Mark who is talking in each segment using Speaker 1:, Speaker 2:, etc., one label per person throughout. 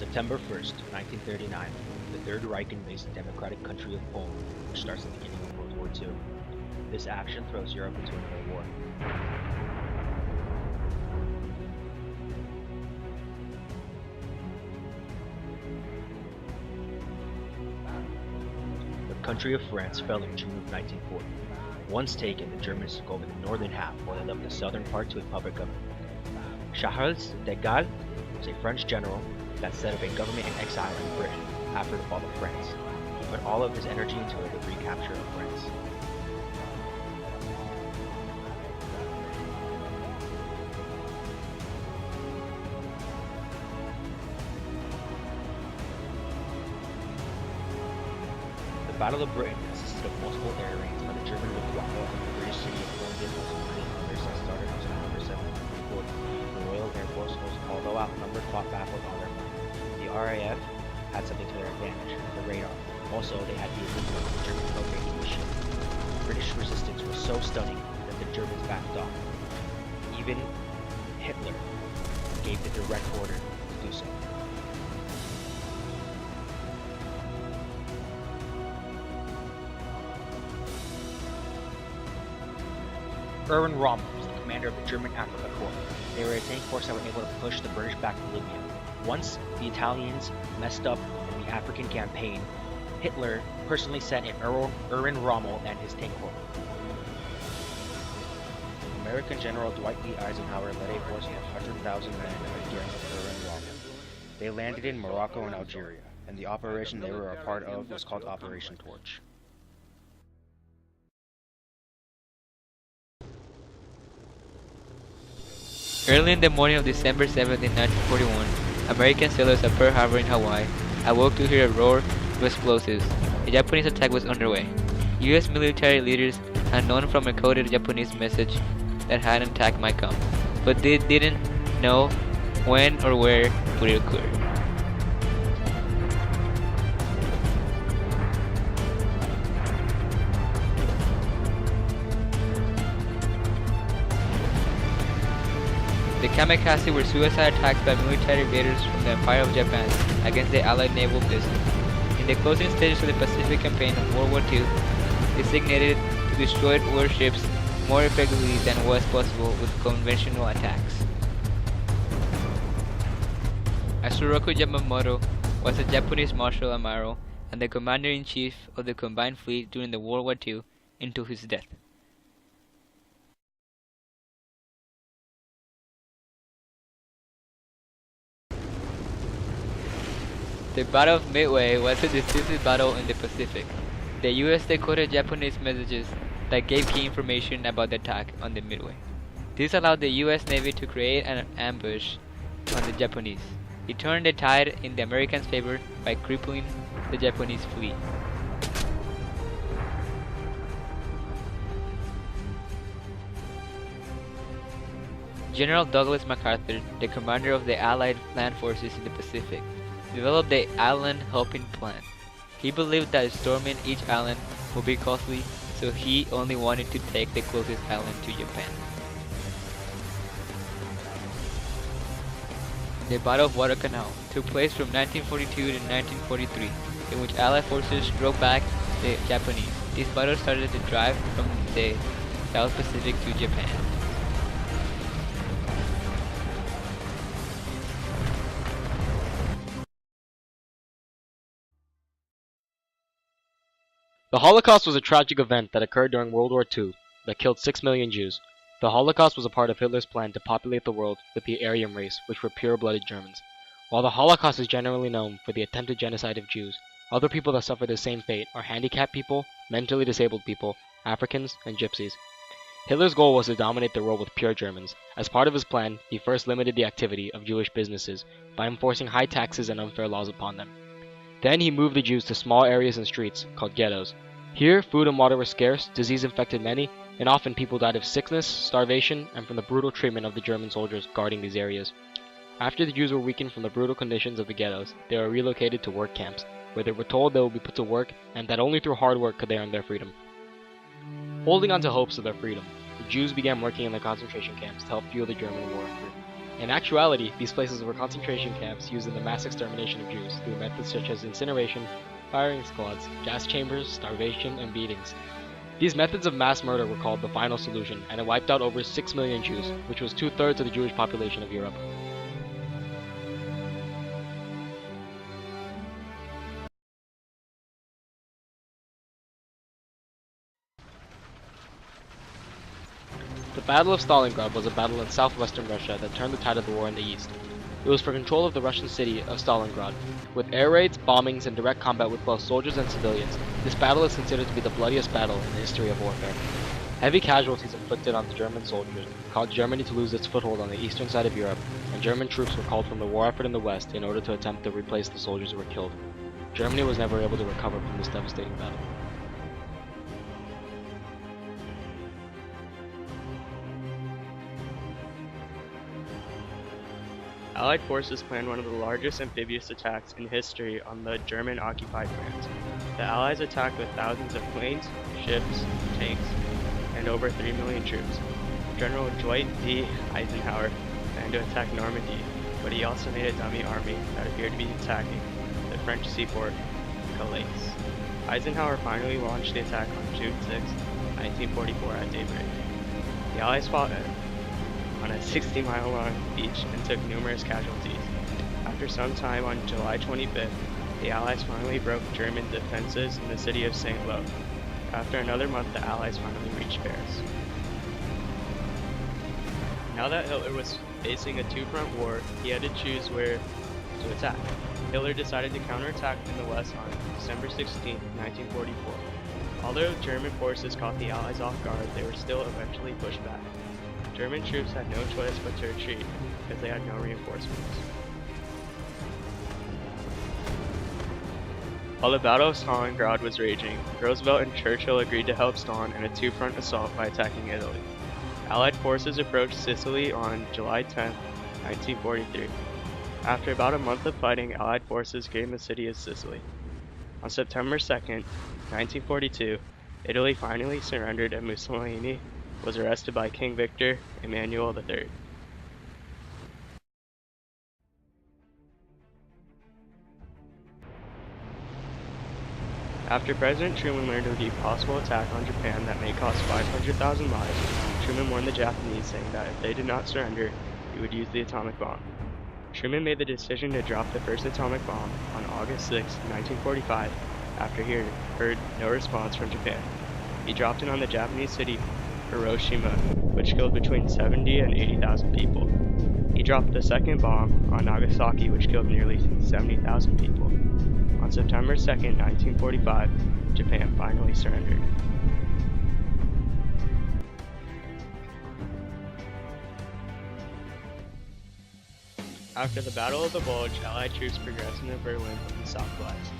Speaker 1: September 1st, 1939, the Third Reich invades the democratic country of Poland, which starts the beginning of World War II. This action throws Europe into another war. The country of France fell in June of 1940. Once taken, the Germans took over the northern half, while they left the southern part to a puppet government. Charles de Gaulle was a French general that set up a government in exile in Britain after the fall of France. He put all of his energy into the recapture of France. The Battle of Britain consisted of multiple air raids by the German Luftwaffe on the British city of London was winning others that started on September 7th, 1940. The Royal Air Force was, although outnumbered, fought battles on their flank. The RAF had something to their advantage, the radar. Also, they had the equipment of the German propagation machine. British resistance was so stunning that the Germans backed off. Even Hitler gave the direct order to do so. Erwin Rommel was the commander of the German Africa Corps. They were a tank force that were able to push the British back to Libya. Once the Italians messed up in the African campaign, Hitler personally sent in Erwin Rommel and his tank corps. American General Dwight D. Eisenhower led a force of 100,000 men against Erwin Rommel. They landed in Morocco and Algeria, and the operation they were a part of was called Operation Torch.
Speaker 2: Early in the morning of December 17, 1941, American sailors at Pearl Harbor in Hawaii awoke to hear a roar of explosives. A Japanese attack was underway. U.S. military leaders had known from a coded Japanese message that an attack might come, but they didn't know when or where it would occur. The kamikaze were suicide attacks by military aviators from the Empire of Japan against the Allied naval bases. In the closing stages of the Pacific campaign of World War II, designated to destroy warships more effectively than was possible with conventional attacks. Isoroku Yamamoto was a Japanese Marshal Admiral and the Commander-in-Chief of the Combined Fleet during the World War II until his death. The Battle of Midway was a decisive battle in the Pacific. The US decoded Japanese messages that gave key information about the attack on the Midway. This allowed the US Navy to create an ambush on the Japanese. It turned the tide in the Americans' favor by crippling the Japanese fleet. General Douglas MacArthur, the commander of the Allied land forces in the Pacific, developed the Island Helping Plan. He believed that storming each island would be costly, so he only wanted to take the closest island to Japan. The Battle of Guadalcanal took place from 1942 to 1943, in which Allied forces drove back the Japanese. This battle started the drive from the South Pacific to Japan.
Speaker 3: The Holocaust was a tragic event that occurred during World War II that killed 6 million Jews. The Holocaust was a part of Hitler's plan to populate the world with the Aryan race, which were pure-blooded Germans. While the Holocaust is generally known for the attempted genocide of Jews, other people that suffer the same fate are handicapped people, mentally disabled people, Africans, and Gypsies. Hitler's goal was to dominate the world with pure Germans. As part of his plan, he first limited the activity of Jewish businesses by enforcing high taxes and unfair laws upon them. Then he moved the Jews to small areas and streets, called ghettos. Here, food and water were scarce, disease infected many, and often people died of sickness, starvation, and from the brutal treatment of the German soldiers guarding these areas. After the Jews were weakened from the brutal conditions of the ghettos, they were relocated to work camps, where they were told they would be put to work and that only through hard work could they earn their freedom. Holding on to hopes of their freedom, the Jews began working in the concentration camps to help fuel the German war effort. In actuality, these places were concentration camps used in the mass extermination of Jews through methods such as incineration, firing squads, gas chambers, starvation, and beatings. These methods of mass murder were called the final solution, and it wiped out over 6 million Jews, which was 2/3 of the Jewish population of Europe. The Battle of Stalingrad was a battle in southwestern Russia that turned the tide of the war in the east. It was for control of the Russian city of Stalingrad. With air raids, bombings, and direct combat with both soldiers and civilians, this battle is considered to be the bloodiest battle in the history of warfare. Heavy casualties inflicted on the German soldiers caused Germany to lose its foothold on the eastern side of Europe, and German troops were called from the war effort in the west in order to attempt to replace the soldiers who were killed. Germany was never able to recover from this devastating battle.
Speaker 4: Allied forces planned one of the largest amphibious attacks in history on the German-occupied France. The Allies attacked with thousands of planes, ships, tanks, and over 3 million troops. General Dwight D. Eisenhower planned to attack Normandy, but he also made a dummy army that appeared to be attacking the French seaport, Calais. Eisenhower finally launched the attack on June 6, 1944 at daybreak. The Allies fought on a 60-mile-long beach and took numerous casualties. After some time on July 25th, the Allies finally broke German defenses in the city of St. Lo. After another month, the Allies finally reached Paris. Now that Hitler was facing a two-front war, he had to choose where to attack. Hitler decided to counterattack in the west on December 16, 1944. Although German forces caught the Allies off guard, they were still eventually pushed back. German troops had no choice but to retreat, because they had no reinforcements. While the Battle of Stalingrad was raging, Roosevelt and Churchill agreed to help Stalin in a two-front assault by attacking Italy. Allied forces approached Sicily on July 10, 1943. After about a month of fighting, Allied forces gained the city of Sicily. On September 2, 1942, Italy finally surrendered and Mussolini was arrested by King Victor Emmanuel III. After President Truman learned of the possible attack on Japan that may cost 500,000 lives, Truman warned the Japanese, saying that if they did not surrender, he would use the atomic bomb. Truman made the decision to drop the first atomic bomb on August 6, 1945, after he heard no response from Japan. He dropped it on the Japanese city Hiroshima, which killed between 70 and 80,000 people. He dropped the second bomb on Nagasaki, which killed nearly 70,000 people. On September 2, 1945, Japan finally surrendered. After the Battle of the Bulge, Allied troops progressed into Berlin from the southwest.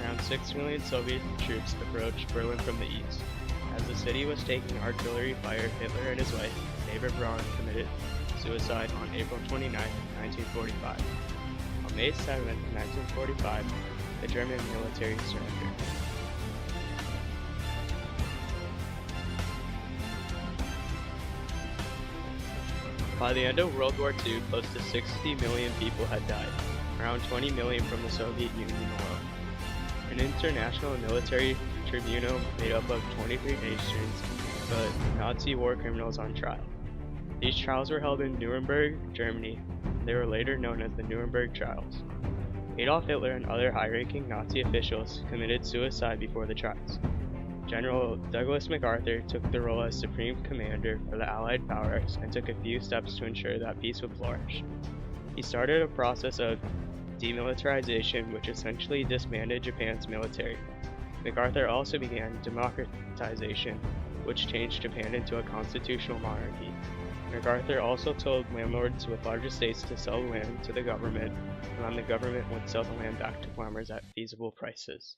Speaker 4: Around 6 million Soviet troops approached Berlin from the east. As the city was taking artillery fire, Hitler and his wife, Eva Braun, committed suicide on April 29, 1945. On May 7, 1945, the German military surrendered. By the end of World War II, close to 60 million people had died, around 20 million from the Soviet Union alone. An international military tribunal made up of 23 nations put Nazi war criminals on trial. These trials were held in Nuremberg, Germany. They were later known as the Nuremberg Trials. Adolf Hitler and other high-ranking Nazi officials committed suicide before the trials. General Douglas MacArthur took the role as Supreme Commander for the Allied powers and took a few steps to ensure that peace would flourish. He started a process of demilitarization, which essentially disbanded Japan's military. MacArthur also began democratization, which changed Japan into a constitutional monarchy. MacArthur also told landlords with large estates to sell land to the government, and then the government would sell the land back to farmers at feasible prices.